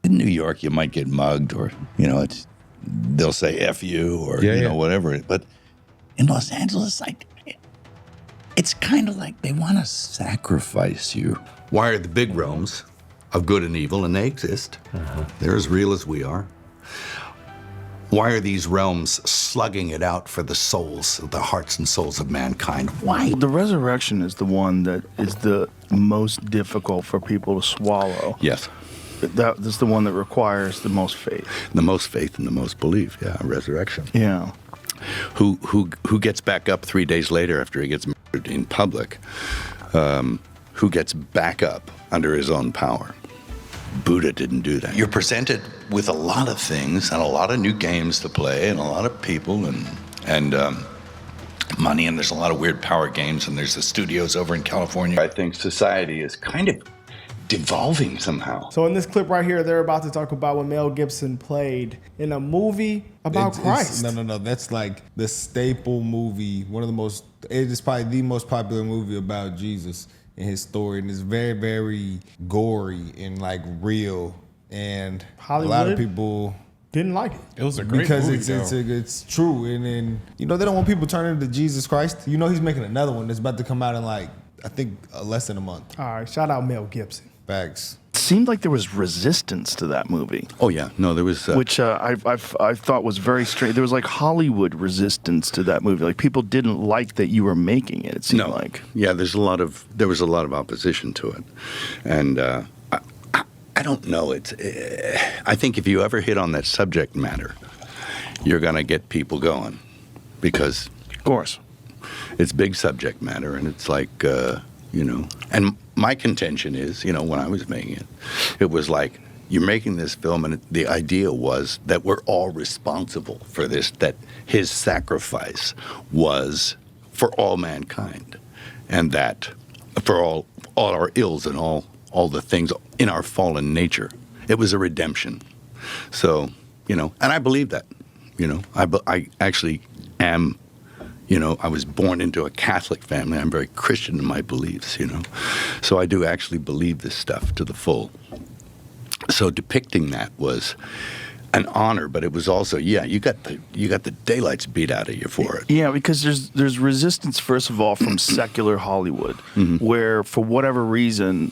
In New York, you might get mugged, or they'll say "F you" or whatever. But in Los Angeles, it's kind of like they want to sacrifice you. Why are the big realms of good and evil, and they exist? They're as real as we are. Why are these realms slugging it out for the souls, the hearts and souls of mankind? Why? The resurrection is the one that is the most difficult for people to swallow. Yes. That's the one that requires the most faith. The most faith and the most belief, resurrection. Yeah. Who gets back up 3 days later after he gets murdered in public? Who gets back up under his own power? Buddha didn't do that. You're presented with a lot of things and a lot of new games to play and a lot of people and money, and there's a lot of weird power games, and there's the studios over in California. I think society is kind of devolving somehow. So in this clip right here, they're about to talk about when Mel Gibson played in a movie about Christ. No. That's like the staple movie. It is probably the most popular movie about Jesus and his story, and it's very, very gory and like real. And Hollywood a lot of people didn't like it. It was a great because movie, it's true. And then they don't want people turning to Jesus Christ. He's making another one that's about to come out in I think less than a month. All right, shout out Mel Gibson. Facts. It seemed like there was resistance to that movie. Oh yeah, no, there was which I thought was very strange. There was like Hollywood resistance to that movie. Like people didn't like that you were making it. It seemed like there was a lot of opposition to it, and I don't know. I think if you ever hit on that subject matter, you're gonna get people going, because of course it's big subject matter, and it's like and my contention is, when I was making it was like, you're making this film, and the idea was that we're all responsible for this, that his sacrifice was for all mankind, and that for all our ills and all the things in our fallen nature, it was a redemption. So, and I believe that, I actually am. I was born into a Catholic family. I'm very Christian in my beliefs, So I do actually believe this stuff to the full. So depicting that was an honor, but it was also, you got the daylights beat out of you for it. Yeah, because there's resistance, first of all, from secular Hollywood, where for whatever reason,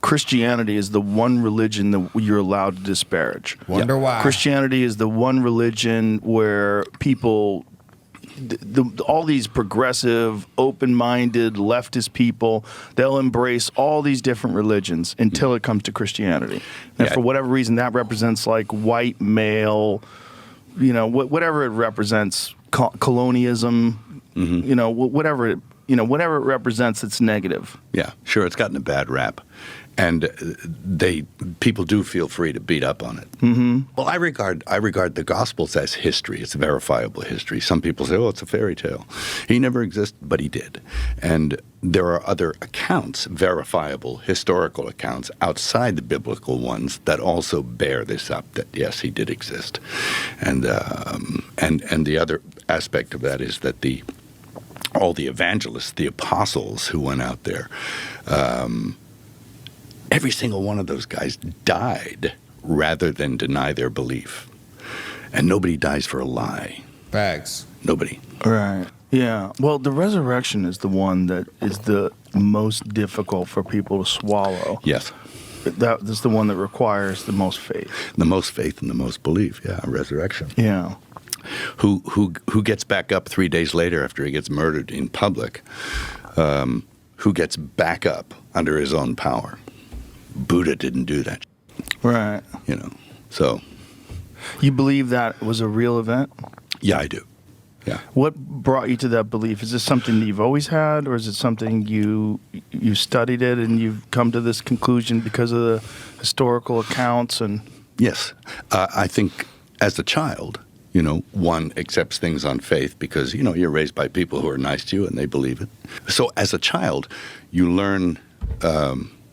Christianity is the one religion that you're allowed to disparage. Wonder why. Christianity is the one religion where people... all these progressive, open-minded, leftist people, they'll embrace all these different religions until it comes to Christianity. And for whatever reason, that represents like white male, whatever it represents, colonialism, whatever it represents, it's negative. Yeah, sure, it's gotten a bad rap. And people do feel free to beat up on it. Mm-hmm. Well, I regard the Gospels as history. It's verifiable history. Some people say, "Oh, it's a fairy tale. He never existed," but he did. And there are other accounts, verifiable historical accounts outside the biblical ones, that also bear this up. That yes, he did exist. And the other aspect of that is that all the evangelists, the apostles who went out there. Every single one of those guys died rather than deny their belief. And nobody dies for a lie. Facts. Nobody. Right. Yeah. Well, the resurrection is the one that is the most difficult for people to swallow. Yes. That's the one that requires the most faith. The most faith and the most belief, resurrection. Yeah. Who gets back up 3 days later after he gets murdered in public? Who gets back up under his own power? Buddha didn't do that. Right. So. You believe that was a real event? Yeah, I do. Yeah. What brought you to that belief? Is this something that you've always had, or is it something you studied it and you've come to this conclusion because of the historical accounts? And yes. I think as a child, one accepts things on faith because, you're raised by people who are nice to you and they believe it. So as a child, you learn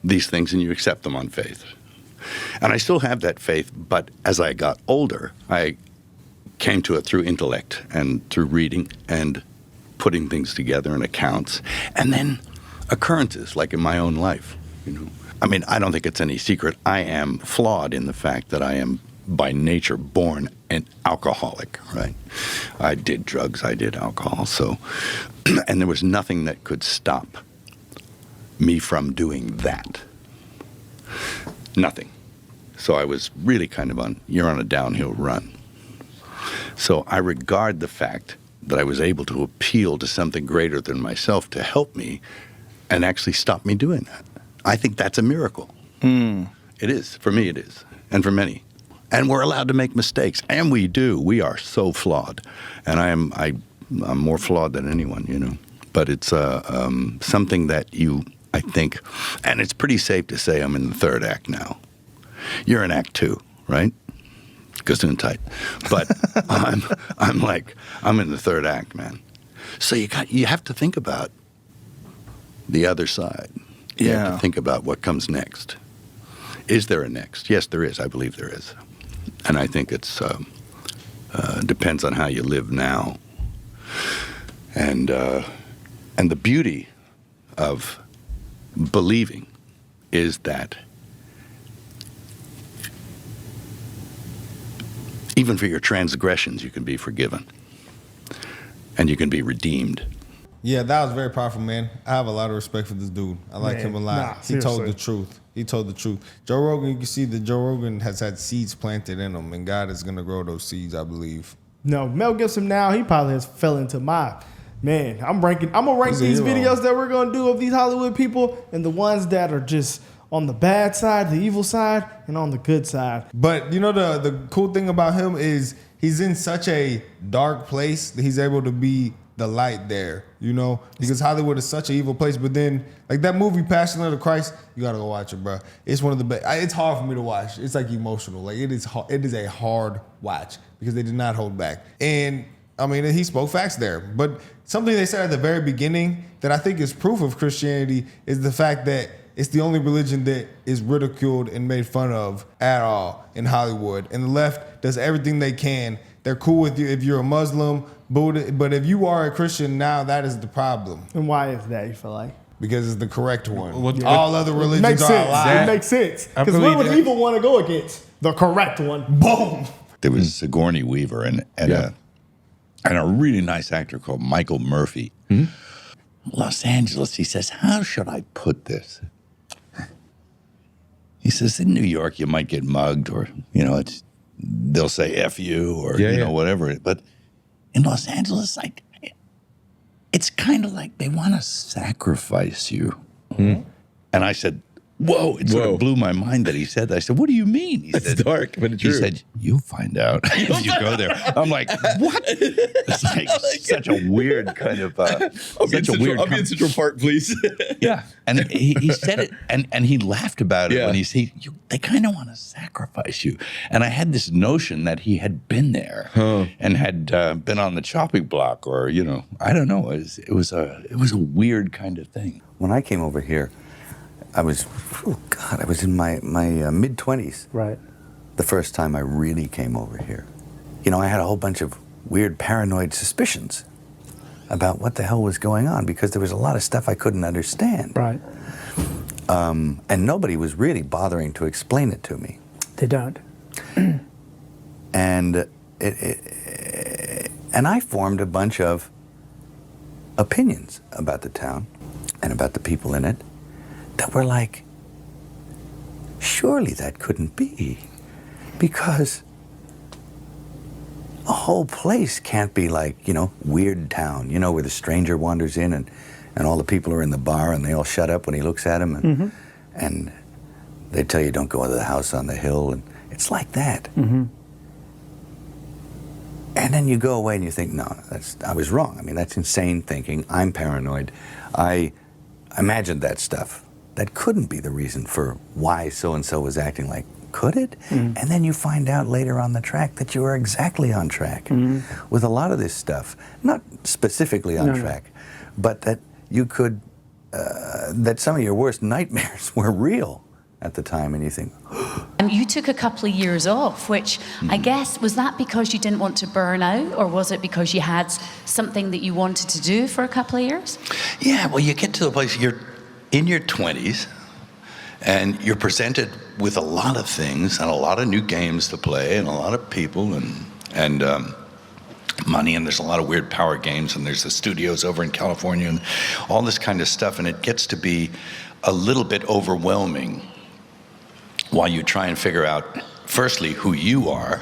these things and you accept them on faith. And I still have that faith, but as I got older, I came to it through intellect and through reading and putting things together in accounts, and then occurrences like in my own life. I mean, I don't think it's any secret. I am flawed in the fact that I am by nature born an alcoholic, right? I did drugs, I did alcohol, so, and there was nothing that could stop me from doing that. Nothing. So I was really kind of you're on a downhill run. So I regard the fact that I was able to appeal to something greater than myself to help me and actually stop me doing that. I think that's a miracle. It is. For me, it is. And for many. And we're allowed to make mistakes. And we do. We are so flawed. And I'm more flawed than anyone, you know. But it's something that I think, and it's pretty safe to say I'm in the third act now. You're in act 2, right? Gesundheit. But I'm in the third act, man. So you have to think about the other side. You have to think about what comes next. Is there a next? Yes, there is. I believe there is. And I think it's depends on how you live now. And the beauty of believing is that even for your transgressions, you can be forgiven. And you can be redeemed. Yeah, that was very powerful, man. I have a lot of respect for this dude. I like him a lot. He told the truth. He told the truth. Joe Rogan, you can see that Joe Rogan has had seeds planted in him, and God is going to grow those seeds, I believe. No, Mel Gibson now, he probably has fell into man, I'm gonna rank these videos that we're gonna do of these Hollywood people and the ones that are just on the bad side, the evil side, and on the good side. But you know the cool thing about him is he's in such a dark place that he's able to be the light there, you know, because Hollywood is such an evil place. But then, like that movie, Passion of the Christ, you gotta go watch it, bro. It's one of the best. It's hard for me to watch. It's like emotional. Like it is a hard watch because they did not hold back. And I mean, he spoke facts there. But something they said at the very beginning that I think is proof of Christianity is the fact that it's the only religion that is ridiculed and made fun of at all in Hollywood. And the left does everything they can. They're cool with you if you're a Muslim, Buddha, but if you are a Christian now, that is the problem. And why is that, you feel like? Because it's the correct one. All other religions are a lie. It makes sense. Because what would evil want to go against? The correct one. Boom. There was Sigourney Weaver and a really nice actor called Michael Murphy. Los Angeles, he says, how should I put this? He says, in New York, you might get mugged or, you know, they'll say F you or, you know, whatever. But in Los Angeles, like, it's kind of like they want to sacrifice you. And I said, whoa, it sort of blew my mind that he said that. I said, what do you mean? He That's said, dark, but it's true. He said, you'll find out if you go there. I'm like, what? It's like such a weird kind of, I'll be in Central Park, please. Yeah. And he said it, and he laughed about it when he said, they kind of want to sacrifice you. And I had this notion that he had been there and had been on the chopping block or, you know, I don't know. It was a weird kind of thing. When I came over here, I was in my mid-20s. Right. The first time I really came over here. You know, I had a whole bunch of weird paranoid suspicions about what the hell was going on because there was a lot of stuff I couldn't understand. Right. And nobody was really bothering to explain it to me. They don't. And and I formed a bunch of opinions about the town and about the people in it that were like, surely that couldn't be, because a whole place can't be like, you know, Weird Town, you know, where the stranger wanders in and all the people are in the bar and they all shut up when he looks at them and they tell you don't go into the house on the hill, and it's like that. And then you go away and you think, no, I was wrong. I mean, that's insane thinking. I'm paranoid. I imagined that stuff. That couldn't be the reason for why so-and-so was acting like, could it? And then you find out later on the track that you are exactly on track with a lot of this stuff. Not specifically on track, but that you could, that some of your worst nightmares were real at the time, and you think, you took a couple of years off, which I guess, was that because you didn't want to burn out, or was it because you had something that you wanted to do for a couple of years? Yeah, well, you get to the place, you're in your 20s, And you're presented with a lot of things and a lot of new games to play and a lot of people and money, and there's a lot of weird power games, and there's the studios over in California and all this kind of stuff, and it gets to be a little bit overwhelming while you try and figure out, firstly, who you are,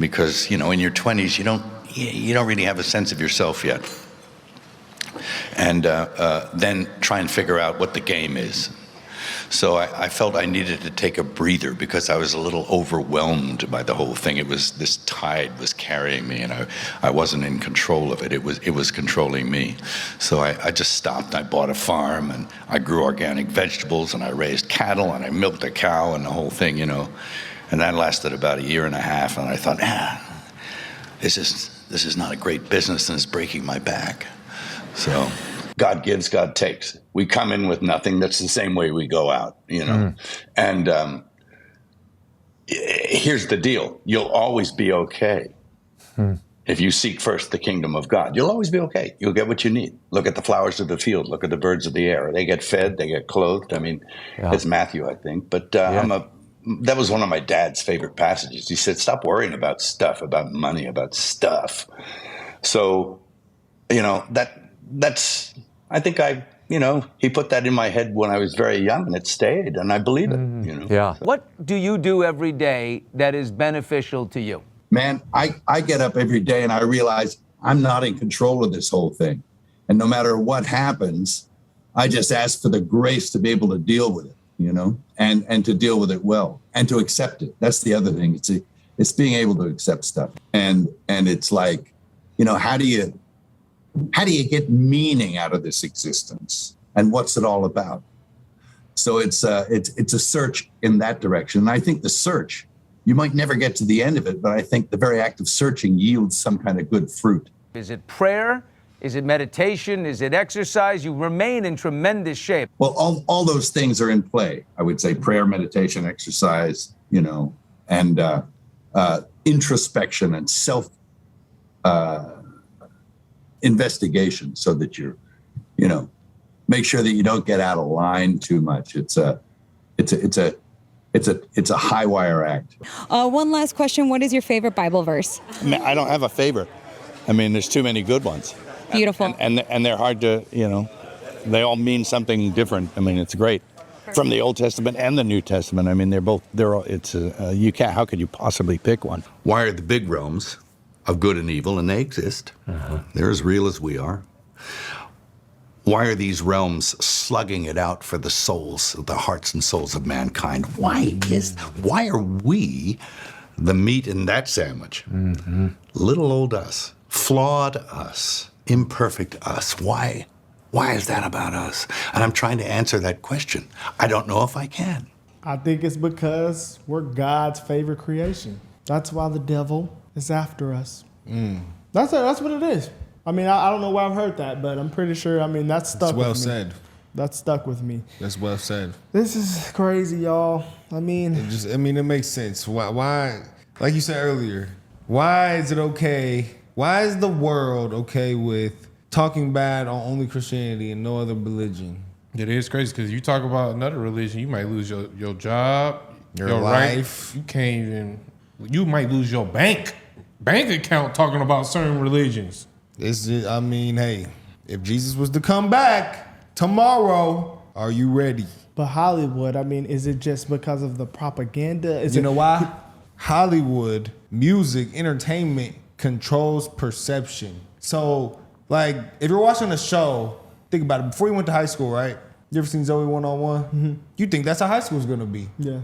because, in your 20s, you don't really have a sense of yourself yet. And then try and figure out what the game is. So I felt I needed to take a breather because I was a little overwhelmed by the whole thing. This tide was carrying me, and I wasn't in control of it. It was controlling me. So I just stopped. I bought a farm, and I grew organic vegetables, and I raised cattle, and I milked a cow, and the whole thing, And that lasted about a year and a half, and I thought, this is not a great business, and it's breaking my back. So God gives, God takes. We come in with nothing. That's the same way we go out, And here's the deal. You'll always be okay. If you seek first the kingdom of God, you'll always be okay. You'll get what you need. Look at the flowers of the field. Look at the birds of the air. They get fed. They get clothed. I mean, It's Matthew, I think. But that was one of my dad's favorite passages. He said, stop worrying about stuff, about money, about stuff. So, that's, I think he put that in my head when I was very young, and it stayed, and I believe it, Yeah. What do you do every day that is beneficial to you? Man, I get up every day and I realize I'm not in control of this whole thing. And no matter what happens, I just ask for the grace to be able to deal with it, and to deal with it well and to accept it. That's the other thing. It's being able to accept stuff. And it's like, how do you get meaning out of this existence? And what's it all about? So it's a search in that direction. And I think the search, you might never get to the end of it, but I think the very act of searching yields some kind of good fruit. Is it prayer? Is it meditation? Is it exercise? You remain in tremendous shape. Well, all those things are in play. I would say prayer, meditation, exercise, and introspection and self investigation, so that you're, make sure that you don't get out of line too much. It's a high wire act. One last question. What is your favorite Bible verse? I don't have a favorite. There's too many good ones. Beautiful. And they're hard to, they all mean something different. It's great. From the Old Testament and the New Testament. You can't, how could you possibly pick one? Why are the big realms of good and evil, and they exist? They're as real as we are. Why are these realms slugging it out for the souls, the hearts and souls of mankind? Why are we the meat in that sandwich? Little old us, flawed us, imperfect us. Why is that about us? And I'm trying to answer that question. I don't know if I can. I think it's because we're God's favorite creation. That's why the devil is after us. That's what it is. I don't know where I've heard that, but I'm pretty sure, that's stuck with me. That's well said. That's stuck with me. That's well said. This is crazy, y'all. It makes sense. Why, like you said earlier, why is it okay? Why is the world okay with talking bad on only Christianity and no other religion? It is crazy because you talk about another religion, you might lose your job, your life. Right. You might lose your bank account talking about certain religions. Hey, if Jesus was to come back tomorrow, are you ready? But Hollywood, is it just because of the propaganda? You know why? Hollywood, music, entertainment controls perception. So, if you're watching a show, think about it. Before you went to high school, right? You ever seen Zoe 101? Mm-hmm. You think that's how high school's gonna be. Yeah.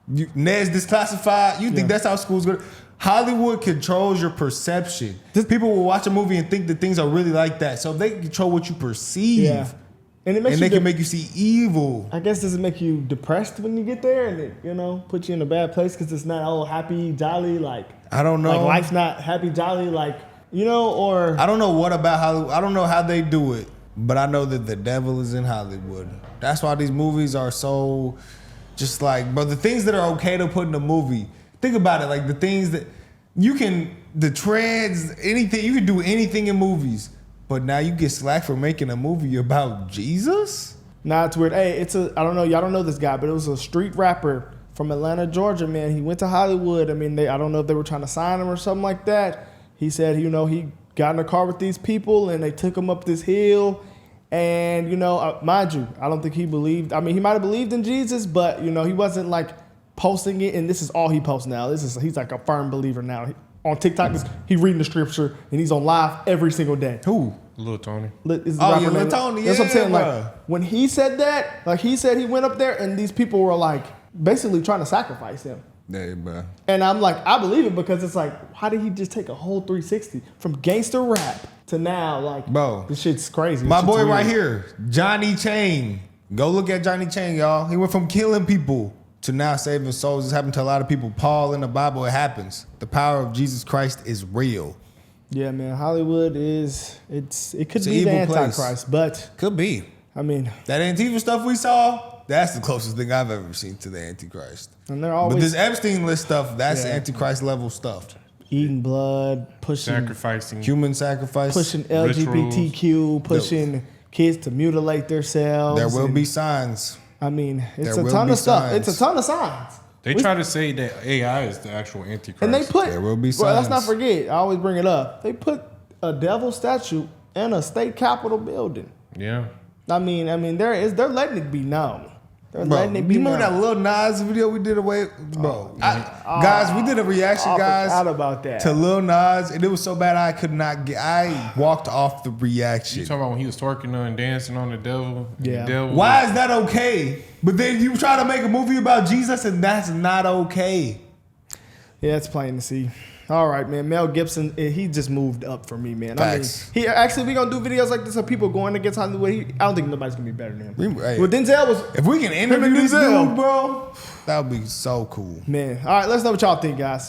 Ned's Disclassified, you think that's how school's gonna. Hollywood controls your perception. People will watch a movie and think that things are really like that. So they control what you perceive. And they can make you see evil. I guess, does it make you depressed when you get there, and it, put you in a bad place because it's not all happy, jolly, I don't know. Life's not happy, jolly, or... I don't know what about Hollywood. I don't know how they do it, but I know that the devil is in Hollywood. That's why these movies are so just but the things that are okay to put in a movie, think about it, the things that the trends, anything, you can do anything in movies. But now you get slack for making a movie about Jesus? Nah, it's weird. Hey, I don't know, y'all don't know this guy, but it was a street rapper from Atlanta, Georgia, man. He went to Hollywood. I mean, I don't know if they were trying to sign him or something like that. He said, he got in a car with these people and they took him up this hill. And, mind you, I don't think he believed. I mean, he might have believed in Jesus, but, he wasn't like posting it. And this is all he posts now. He's like a firm believer now. On TikTok, he reading the scripture and he's on live every single day. Who? Lil Tony. Lil Tony. That's what I'm saying. Bro. Like when he said that, like he said he went up there and these people were like basically trying to sacrifice him. Yeah, bro. And I'm like, I believe it because it's like, how did he just take a whole 360 from gangster rap to now? Like, bro, this shit's crazy. My This boy shit's right weird. here, Johnny Chain. Go look at Johnny Chain, y'all. He went from killing people to now saving souls. This happened to a lot of people. Paul in the Bible, it happens. The power of Jesus Christ is real. Yeah, man. Hollywood it could be the Antichrist, place. but could be. I mean, that Antifa stuff we saw, that's the closest thing I've ever seen to the Antichrist. And they're always, but this Epstein list stuff, that's Antichrist level stuff. Eating blood, pushing sacrificing, human sacrifice, pushing LGBTQ, pushing kids to mutilate themselves. There will be signs. I mean, it's a ton of stuff. It's a ton of signs. They try to say that AI is the actual Antichrist. And they put, there will be signs. Well, let's not forget, I always bring it up. They put a devil statue in a state capitol building. Yeah. I mean, they're letting it be known. They're letting it be you known. remember that Lil Nas video we did away, bro? Guys, we did a reaction, I forgot about that. to Lil Nas, and it was so bad I walked off the reaction. You talking about when he was twerking and dancing on the devil? Yeah. The devil Why is that okay? But then you try to make a movie about Jesus, and that's not okay. Yeah, it's plain to see. All right, man. Mel Gibson, he just moved up for me, man. Facts. I mean, we gonna do videos like this of people going against Hollywood. I don't think nobody's gonna be better than him. Hey, Well, Denzel was. if we can interview and this Denzel. dude, bro, that would be so cool. Man. All right, let's know what y'all think, guys.